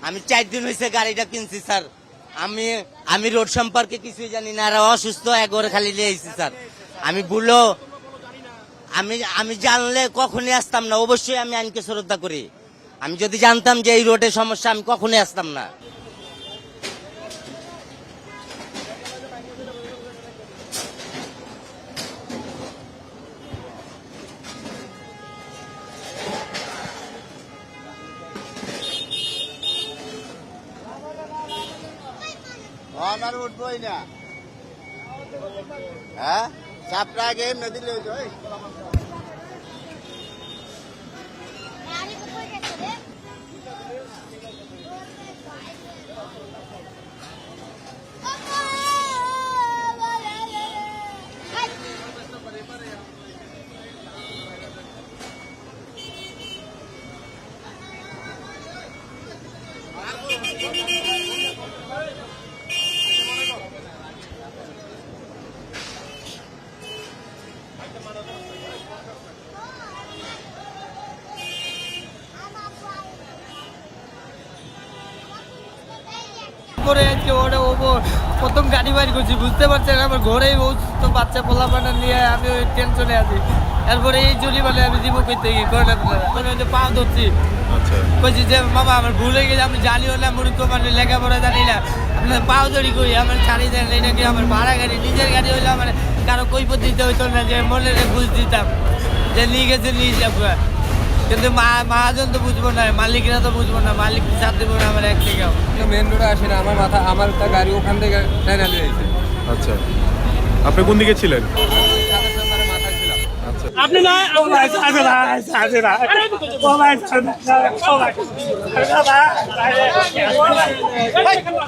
আমি 4 দিন হয়েছে গাড়িটা কিনছি স্যার। আমি রোড সম্পর্কে কিছুই জানি না, আর অসুস্থ একবারে খালি লিয়েছি স্যার। আমি ভুলো আমি জানলে কখনই আসতাম না। অবশ্যই আমি আইনকে শ্রদ্ধা করি। আমি যদি জানতাম যে এই রোডের সমস্যা, আমি কখনই আসতাম না। আমার উঠবই না, হ্যাঁ চাপটা আগে নদী লই যাই। পরে আজকে ওটা প্রথম গাড়ি বাইর করছি, বুঝতে পারছেন আমার ঘরেই তো বাচ্চা পোলা পানা নিয়ে আমি ওই টেনশনে আছি। এরপরে এই জলি বলে আমি দিব করতে গিয়ে করে পা ধরছি, বলছি যে বাবা আমার ভুল হয়ে গেছে, আমি জানি হলে মূর্খ মানে লেখাপড়া জানি না, আপনার পাও ধরি করি আমার ছাড়ি দেন। এটা কি আমার ভাড়া গাড়ি, নিজের গাড়ি হইলে আমার কারো কৈফত দিতে হইতো না, যে মনে বুঝ দিতাম যে নিয়ে গেছে নিয়ে যাবো। কিন্তু মহাজন তো বুঝবো না, মালিকরা তো বুঝবো না, মালিক চাপ দেবো না আমার এক থেকেও। মেন রোডে আসে না, আমার তা গাড়ি ওখান থেকে টাইনা নিয়ে যাইছে। আচ্ছা, আপনি কোন দিকে ছিলেন? মাথায় ছিলাম। আচ্ছা, আপনি নয় ও ভাই সাজে না ও ভাই